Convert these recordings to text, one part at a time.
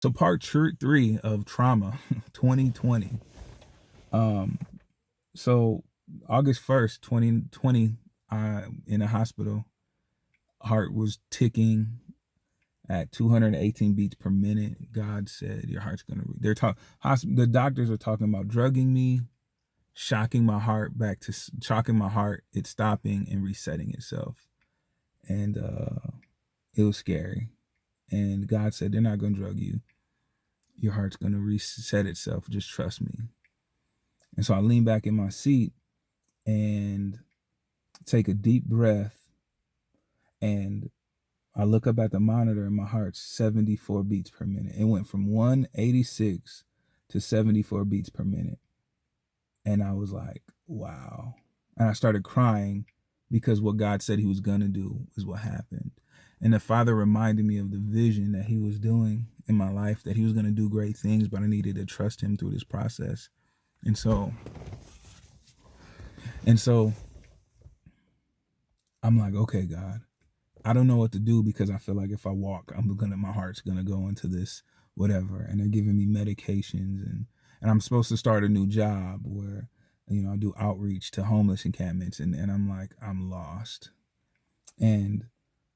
So part 3 of trauma 2020. Um, so August 1st, 2020, in a hospital, heart was ticking at 218 beats per minute. God said, your heart's going to, the doctors are talking about drugging me, shocking my heart, it stopping and resetting itself. And it was scary. And God said, they're not going to drug you. Your heart's going to reset itself. Just trust me. And so I lean back in my seat and take a deep breath. And I look up at the monitor and my heart's 74 beats per minute. It went from 186 to 74 beats per minute. And I was like, wow. And I started crying because what God said he was going to do is what happened. And the Father reminded me of the vision that he was doing in my life, that he was going to do great things, but I needed to trust him through this process. And so I'm like, okay, God, I don't know what to do because I feel like if I walk, my heart's gonna go into this whatever. And they're giving me medications and I'm supposed to start a new job where, I do outreach to homeless encampments and I'm like, I'm lost. And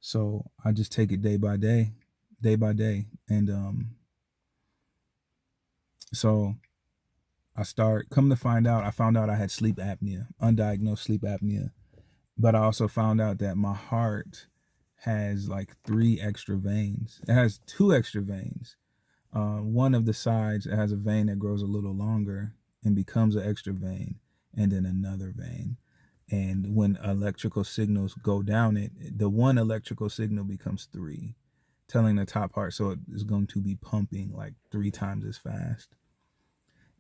so I just take it day by day. And so come to find out, I found out I had sleep apnea, undiagnosed sleep apnea. But I also found out that my heart has like 3 extra veins. It has 2 extra veins. One of the sides, it has a vein that grows a little longer and becomes an extra vein, and then another vein. And when electrical signals go down it, the one electrical signal becomes 3, telling the top part, so it is going to be pumping like 3 times as fast.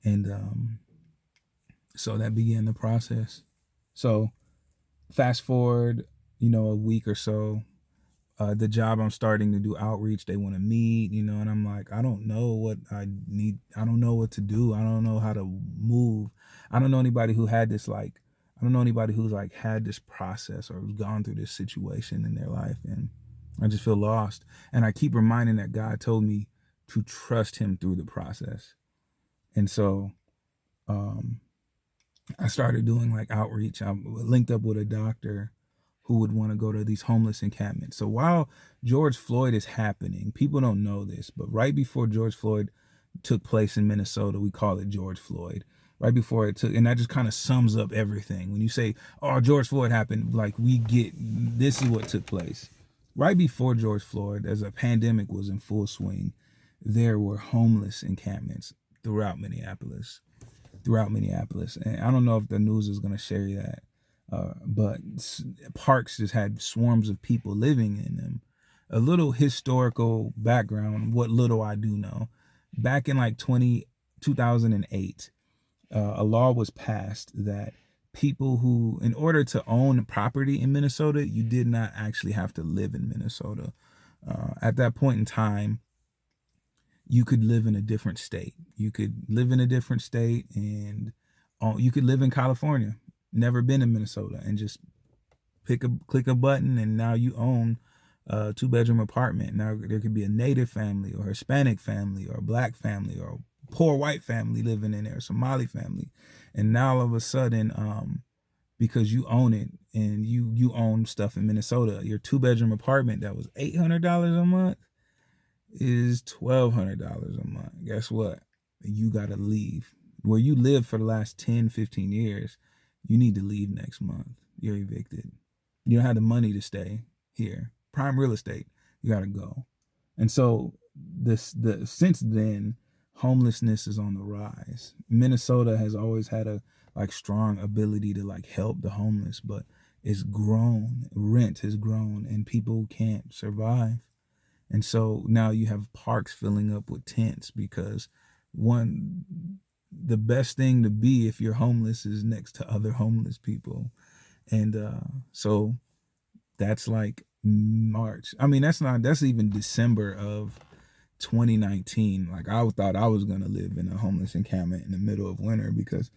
And so that began the process. So fast forward, a week or so, the job I'm starting to do outreach, they want to meet, and I'm like, I don't know what I need. I don't know what to do. I don't know how to move. I don't know anybody who had this, I don't know anybody who's like had this process or who's gone through this situation in their life. And I just feel lost. And I keep reminding that God told me to trust him through the process. And so, I started doing like outreach. I linked up with a doctor who would want to go to these homeless encampments. So while George Floyd is happening, people don't know this, but right before George Floyd took place in Minnesota, we call it George Floyd. Right before it took, and that just kind of sums up everything. When you say, oh, George Floyd happened, like we get, this is what took place. Right before George Floyd, as a pandemic was in full swing, there were homeless encampments throughout Minneapolis. And I don't know if the news is going to share that, but parks just had swarms of people living in them. A little historical background, what little I do know. Back in like 2008, a law was passed that people who, in order to own property in Minnesota, you did not actually have to live in Minnesota. At that point in time, you could live in a different state. You could live in a different state, and you could live in California, never been in Minnesota, and just click a button, and now you own a 2-bedroom apartment. Now there could be a Native family or Hispanic family or a Black family or a poor white family living in there, Somali family, and now all of a sudden, because you own it and you own stuff in Minnesota, your 2-bedroom apartment that was $800 a month is $1,200 a month. Guess what? You got to leave. Where you lived for the last 10, 15 years, you need to leave next month. You're evicted. You don't have the money to stay here. Prime real estate, you got to go. And so since then, homelessness is on the rise. Minnesota has always had a strong ability to help the homeless, but it's grown. Rent has grown and people can't survive. And so now you have parks filling up with tents because the best thing to be if you're homeless is next to other homeless people. And so that's like March. I mean, that's even December of 2019. Like I thought I was going to live in a homeless encampment in the middle of winter because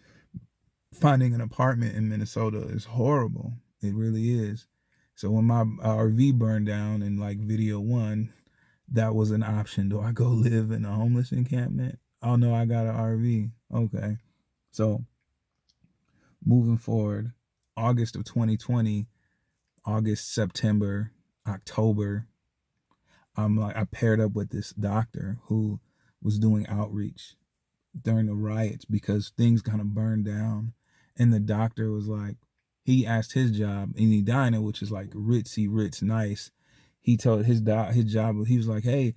finding an apartment in Minnesota is horrible. It really is. So when my RV burned down in video 1, that was an option. Do I go live in a homeless encampment? Oh no, I got an RV. Okay. So moving forward, August of 2020, August, September, October, I paired up with this doctor who was doing outreach during the riots because things kind of burned down. And the doctor was like, he asked his job in Edina, which is like ritzy, ritz, nice. He told his job, he was like, hey,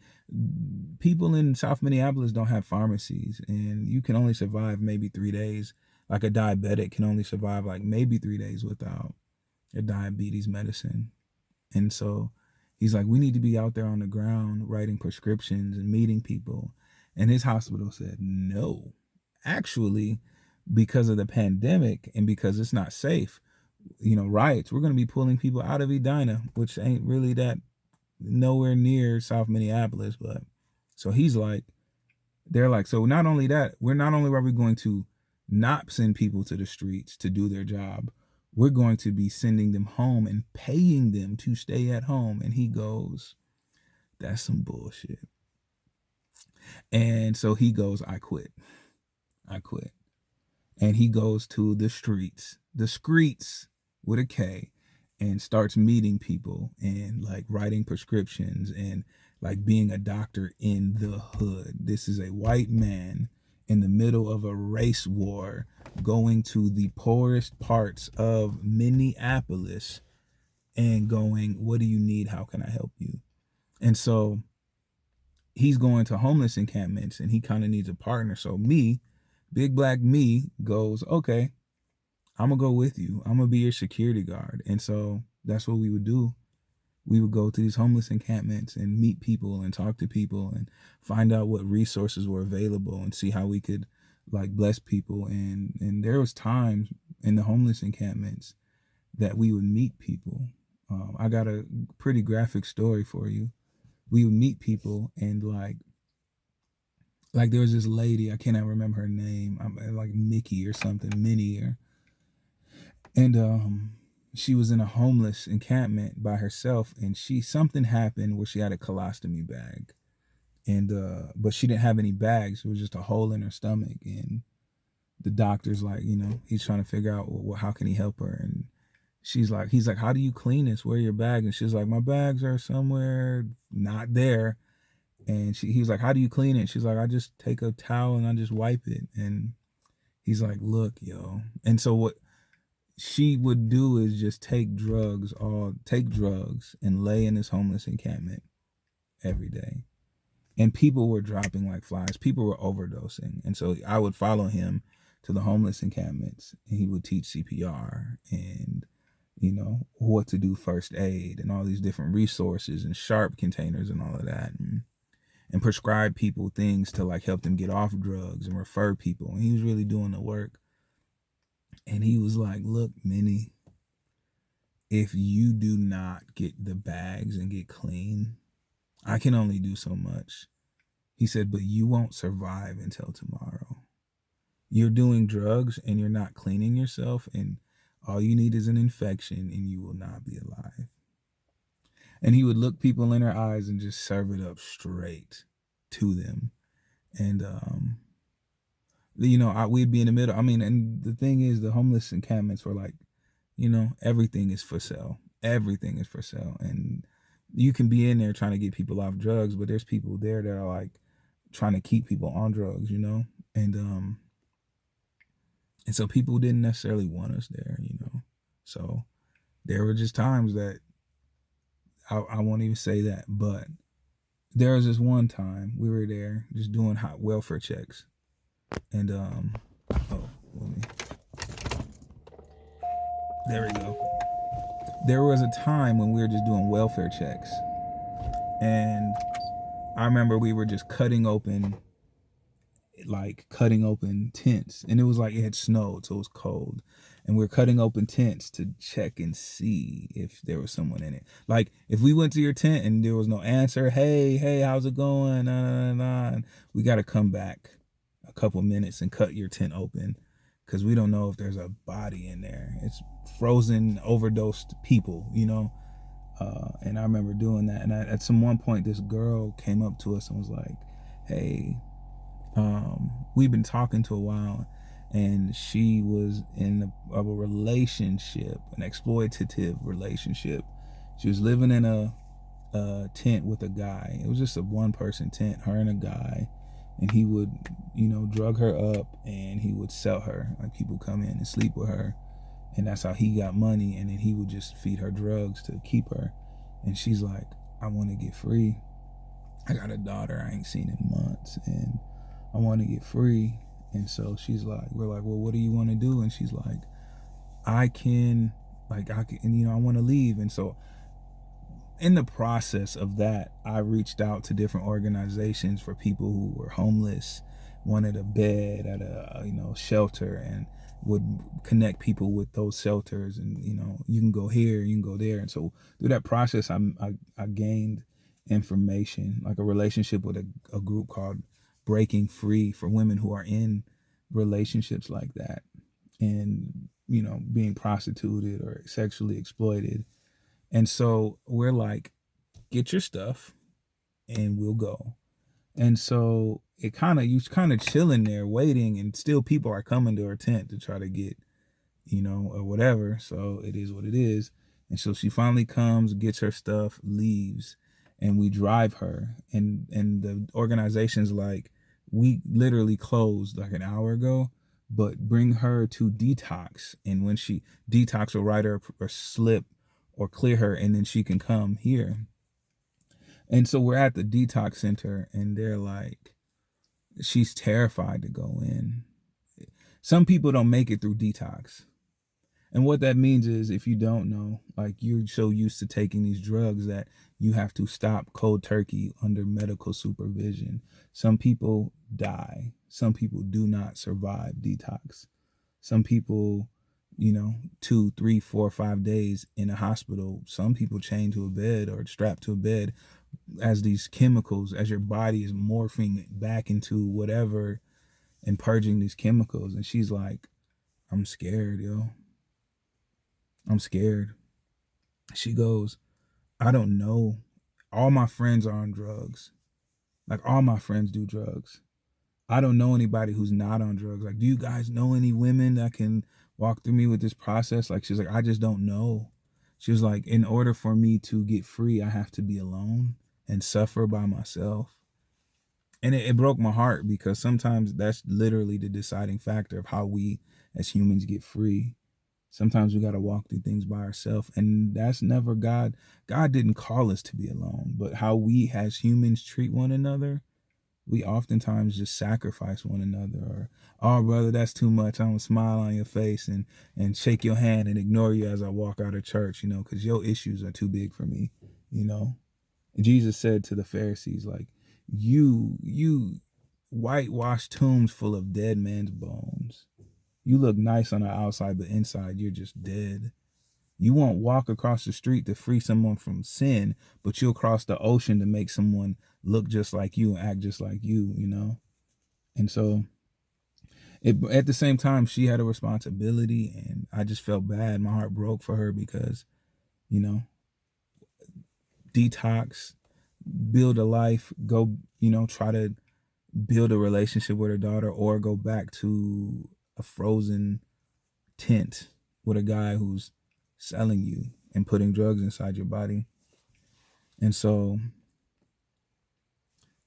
people in South Minneapolis don't have pharmacies, and you can only survive maybe 3 days. Like a diabetic can only survive like maybe 3 days without a diabetes medicine. And so he's like, we need to be out there on the ground writing prescriptions and meeting people. And his hospital said, no, actually, because of the pandemic and because it's not safe, riots, we're going to be pulling people out of Edina, which ain't really that nowhere near South Minneapolis. But so he's like, they're like, so not only that, not only are we going to not send people to the streets to do their job, we're going to be sending them home and paying them to stay at home. And he goes, that's some bullshit. And so he goes, I quit. And he goes to the streets with a K, and starts meeting people and like writing prescriptions and like being a doctor in the hood. This is a white man in the middle of a race war going to the poorest parts of Minneapolis and going, what do you need? How can I help you? And so he's going to homeless encampments and he kind of needs a partner. So me, big black me, goes, okay, I'm going to go with you. I'm going to be your security guard. And so that's what we would do. We would go to these homeless encampments and meet people and talk to people and find out what resources were available and see how we could like bless people. And there was times in the homeless encampments that we would meet people. I got a pretty graphic story for you. We would meet people and like there was this lady, I cannot remember her name, like Mickey or something, Minnie, and she was in a homeless encampment by herself, and something happened where she had a colostomy bag, and but she didn't have any bags. It was just a hole in her stomach, and the doctor's like, he's trying to figure out, well, how can he help her? And he's like, how do you clean this? Where are your bags? And she's like, my bags are somewhere not there. And he's like, how do you clean it? She's like, I just take a towel and I just wipe it. And he's like, look, yo. And so what she would do is just take drugs and lay in this homeless encampment every day. And people were dropping like flies. People were overdosing. And so I would follow him to the homeless encampments, and he would teach CPR and, what to do first aid and all these different resources and sharp containers and all of that. And prescribe people things to like help them get off drugs and refer people. And he was really doing the work. And he was like, look, Minnie, if you do not get the bags and get clean, I can only do so much. He said, but you won't survive until tomorrow. You're doing drugs and you're not cleaning yourself, and all you need is an infection and you will not be alive. And he would look people in their eyes and just serve it up straight to them. And, we'd be in the middle. I mean, and the thing is, the homeless encampments were like, everything is for sale. Everything is for sale. And you can be in there trying to get people off drugs, but there's people there that are like trying to keep people on drugs, And so people didn't necessarily want us there, So there were just times that I won't even say that, but there was this one time we were there just doing hot welfare checks. And there we go. There was a time when we were just doing welfare checks, and I remember we were just cutting open tents, and it was like it had snowed, so it was cold, and we were cutting open tents to check and see if there was someone in it. Like if we went to your tent and there was no answer, hey, how's it going? And we got to come back a couple minutes and cut your tent open, because we don't know if there's a body in there. It's frozen, overdosed people, And I remember doing that. And at some one point, this girl came up to us and was like, hey, we've been talking to a while, and she was in a relationship, an exploitative relationship. She was living in a tent with a guy. It was just a one-person tent, her and a guy, and he would, drug her up, and he would sell her. Like, people come in and sleep with her, and that's how he got money. And then he would just feed her drugs to keep her. And she's like, I want to get free. I got a daughter I ain't seen in months, and I want to get free. And so we're like, well, what do you want to do? And she's like, I can, I want to leave. And so in the process of that, I reached out to different organizations for people who were homeless, wanted a bed at a shelter, and would connect people with those shelters. And you can go here, you can go there. And so through that process, I gained information, like a relationship with a group called Breaking Free, for women who are in relationships like that, and being prostituted or sexually exploited. And so we're like, get your stuff and we'll go. And so you kind of chilling there waiting, and still people are coming to her tent to try to get, or whatever. So it is what it is. And so she finally comes, gets her stuff, leaves, and we drive her. And the organization's like, we literally closed like an hour ago, but bring her to detox. And when she detox, will write her a slip or clear her, and then she can come here. And so we're at the detox center, and they're like, she's terrified to go in. Some people don't make it through detox. And what that means is, if you don't know, like, you're so used to taking these drugs that you have to stop cold turkey under medical supervision. Some people die. Some people do not survive detox. Some people, 2, 3, 4, 5 days in a hospital. Some people chained to a bed or strapped to a bed as these chemicals, as your body is morphing back into whatever and purging these chemicals. And she's like, I'm scared, yo. I'm scared. She goes, I don't know. All my friends are on drugs. Like, all my friends do drugs. I don't know anybody who's not on drugs. Like, do you guys know any women that can walk through me with this process? Like, she's like, I just don't know. She was like, in order for me to get free, I have to be alone and suffer by myself. And it broke my heart, because sometimes that's literally the deciding factor of how we as humans get free. Sometimes we got to walk through things by ourselves, and that's never God. God didn't call us to be alone, but how we as humans treat one another, we oftentimes just sacrifice one another. Or, oh, brother, that's too much. I'm going to smile on your face and shake your hand and ignore you as I walk out of church, because your issues are too big for me, Jesus said to the Pharisees, like, you whitewashed tombs full of dead man's bones. You look nice on the outside, but inside you're just dead. You won't walk across the street to free someone from sin, but you'll cross the ocean to make someone look just like you and act just like you, And so at the same time, she had a responsibility, and I just felt bad. My heart broke for her, because, detox, build a life, go, try to build a relationship with her daughter, or go back to a frozen tent with a guy who's selling you and putting drugs inside your body. And so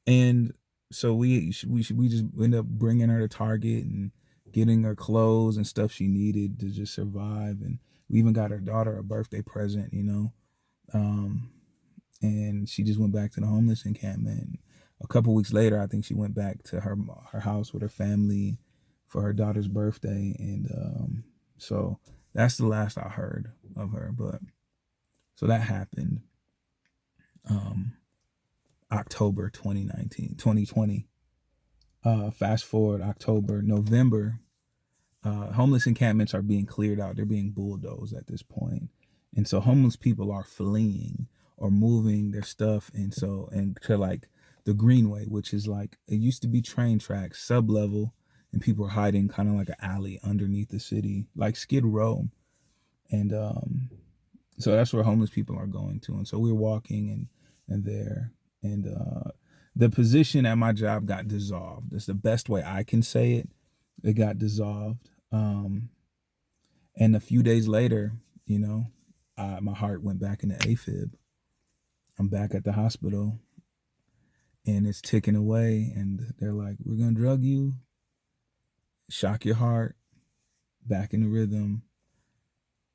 we just end up bringing her to Target and getting her clothes and stuff she needed to just survive. And we even got her daughter a birthday present, and she just went back to the homeless encampment. A couple weeks later, I think she went back to her house with her family for her daughter's birthday. And so that's the last I heard of her. But so that happened October 2020. Fast forward November, homeless encampments are being cleared out. They're being bulldozed at this point. And so homeless people are fleeing or moving their stuff. And to like the Greenway, which is like, it used to be train tracks, sub-level, and people are hiding kind of like an alley underneath the city, like Skid Row. And So that's where homeless people are going to. And so we're walking and there. And the position at my job got dissolved. That's the best way I can say it. It got dissolved. And a few days later, you know, my heart went back into AFib. I'm back at the hospital and it's ticking away. And they're like, we're going to drug you, shock your heart, back in the rhythm.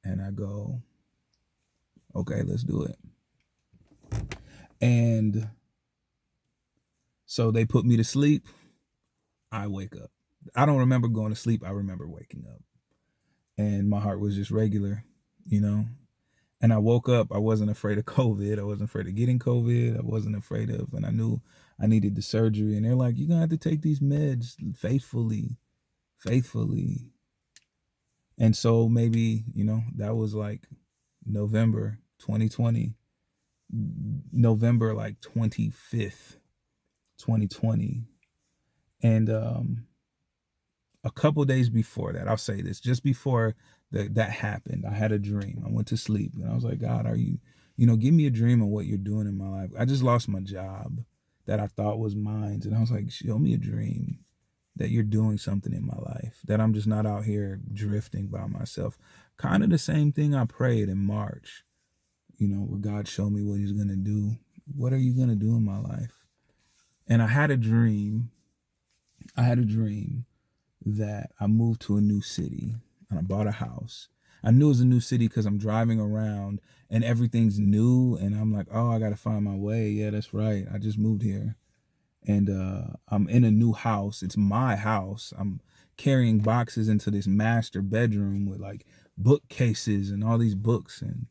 And I go, okay, let's do it. And so they put me to sleep. I wake up. I don't remember going to sleep. I remember waking up. And my heart was just regular, you know. And I woke up. I wasn't afraid of COVID. I wasn't afraid of getting COVID. I wasn't afraid of, and I knew I needed the surgery. And they're like, you're going to have to take these meds faithfully. And so maybe, you know, that was like November 2020, November like 25th, 2020. And a couple days before that, I'll say this, just before that happened, I had a dream. I went to sleep and I was like, God, are you, you know, give me a dream of what you're doing in my life. I just lost my job that I thought was mine. And I was like, show me a dream that you're doing something in my life, that I'm just not out here drifting by myself. Kind of the same thing I prayed in March, you know, where God showed me what he's going to do. What are you going to do in my life? And I had a dream. That I moved to a new city and I bought a house. I knew it was a new city because I'm driving around and everything's new. And I'm like, oh, I got to find my way. Yeah, that's right. I just moved here. And I'm in a new house. It's my house. I'm carrying boxes into this master bedroom with like bookcases and all these books and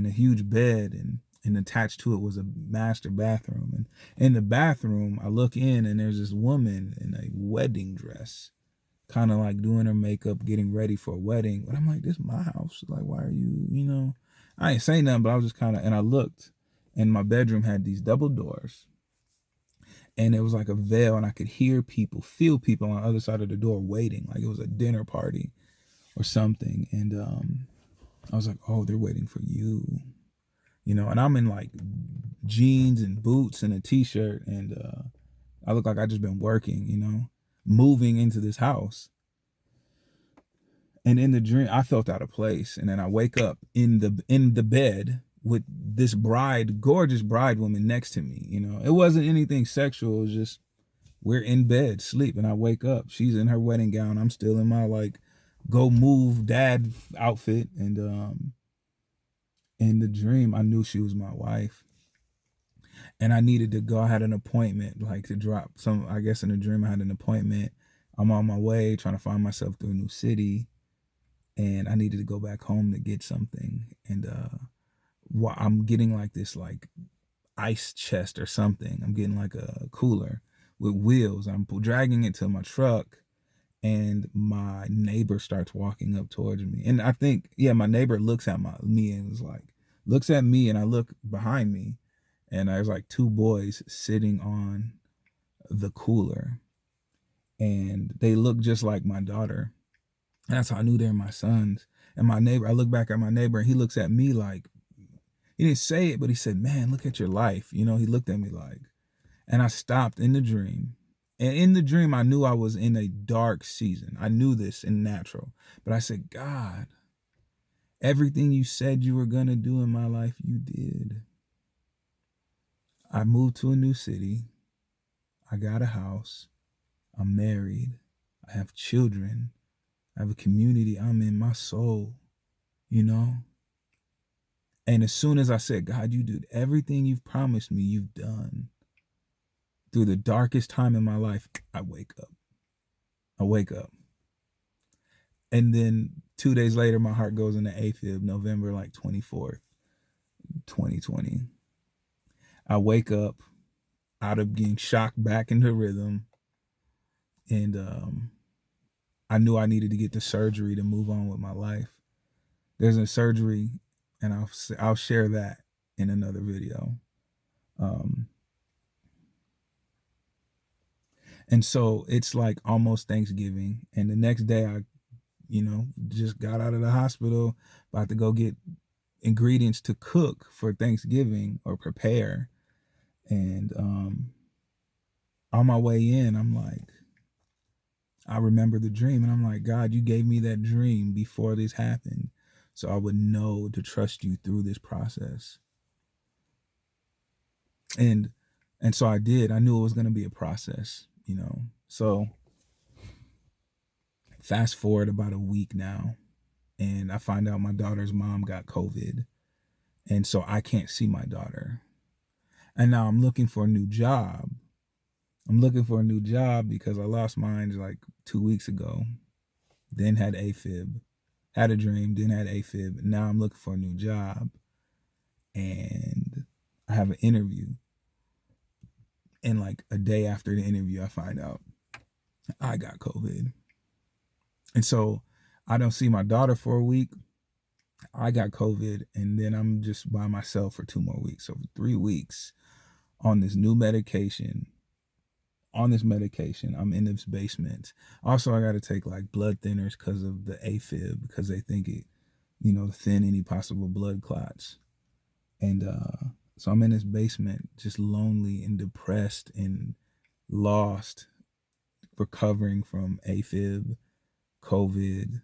a huge bed. And attached to it was a master bathroom. And in the bathroom, I look in and there's this woman in a wedding dress, kind of like doing her makeup, getting ready for a wedding. But I'm like, this is my house. Like, why are you, you know? I ain't saying nothing, but I was just kind of, and I looked, and my bedroom had these double doors. And it was like a veil, and I could hear people, feel people on the other side of the door waiting, like it was a dinner party or something. And I was like, oh, they're waiting for you. You know, and I'm in like jeans and boots and a t-shirt, and I look like I just been working, you know, moving into this house. And in the dream, I felt out of place. And then I wake up in the bed with this gorgeous bride woman next to me. You know, it wasn't anything sexual. It was just we're in bed, sleep, and I wake up. She's in her wedding gown. I'm still in my like go move dad outfit. And in the dream, I knew she was my wife. And I needed to go. I had an appointment, like to drop some. I guess in the dream, I had an appointment. I'm on my way, trying to find myself through a new city. And I needed to go back home to get something. And I'm getting like this like ice chest or something. I'm getting like a cooler with wheels. I'm dragging it to my truck, and my neighbor starts walking up towards me. And I think, yeah, my neighbor looks at me and was like, looks at me, and I look behind me, and there's like two boys sitting on the cooler, and they look just like my daughter. And that's how I knew they're my sons. And my neighbor, I look back at my neighbor and he looks at me like, he didn't say it, but he said, man, look at your life. You know, he looked at me like, and I stopped in the dream. And in the dream, I knew I was in a dark season. I knew this in natural. But I said, God, everything you said you were going to do in my life, you did. I moved to a new city. I got a house. I'm married. I have children. I have a community I'm in, my soul, you know? And as soon as I said, God, you did everything you've promised me, you've done. Through the darkest time in my life, I wake up. I wake up. And then 2 days later, my heart goes into AFib, November like 24th, 2020. I wake up out of being shocked back into rhythm. And I knew I needed to get the surgery to move on with my life. There's a surgery, and I'll share that in another video. And so it's like almost Thanksgiving, and the next day I, you know, just got out of the hospital, about to go get ingredients to cook for Thanksgiving or prepare. And on my way in, I'm like, I remember the dream, and I'm like, God, you gave me that dream before this happened, so I would know to trust you through this process. And so I did. I knew it was going to be a process, you know. So fast forward about a week now, and I find out my daughter's mom got COVID, and so I can't see my daughter. And now I'm looking for a new job. I'm looking for a new job because I lost mine like 2 weeks ago. Then had AFib, had a dream, then had AFib. Now I'm looking for a new job, and I have an interview. And like a day after the interview, I find out I got COVID. And so I don't see my daughter for a week. I got COVID, and then I'm just by myself for 2 more weeks. So for 3 weeks on this new medication. I'm in this basement. Also, I got to take like blood thinners because of the AFib, because they think it, thin any possible blood clots. And so I'm in this basement, just lonely and depressed and lost, recovering from AFib, COVID,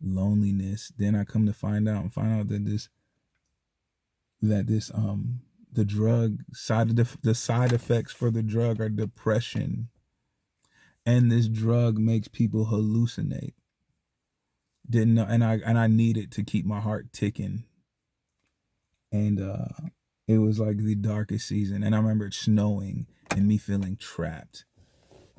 loneliness. Then I come to find out that the drug the side effects for the drug are depression, and this drug makes people hallucinate. Didn't know, and I need it to keep my heart ticking. And it was like the darkest season, and I remember it snowing and me feeling trapped.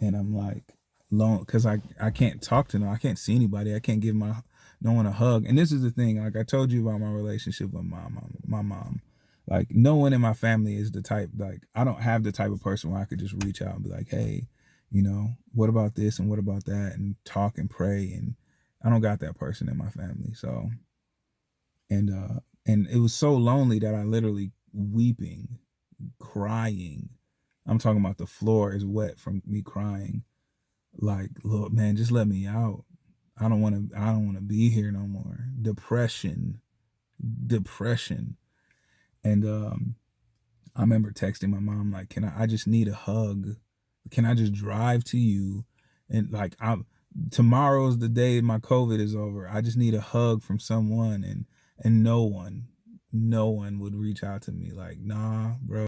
And I'm like, long, because I can't talk to no, I can't see anybody, I can't give no one a hug. And this is the thing, like I told you about my relationship with my mom. Like no one in my family is the type, like I don't have the type of person where I could just reach out and be like, hey, what about this and what about that, and talk and pray. And I don't got that person in my family. So and it was so lonely that I literally weeping, crying. I'm talking about the floor is wet from me crying. Like, look, man, just let me out. I don't want to be here no more. Depression. And I remember texting my mom like, I just need a hug. Can I just drive to you? And like, tomorrow's the day my COVID is over. I just need a hug from someone. And no one would reach out to me. Like, nah, bro.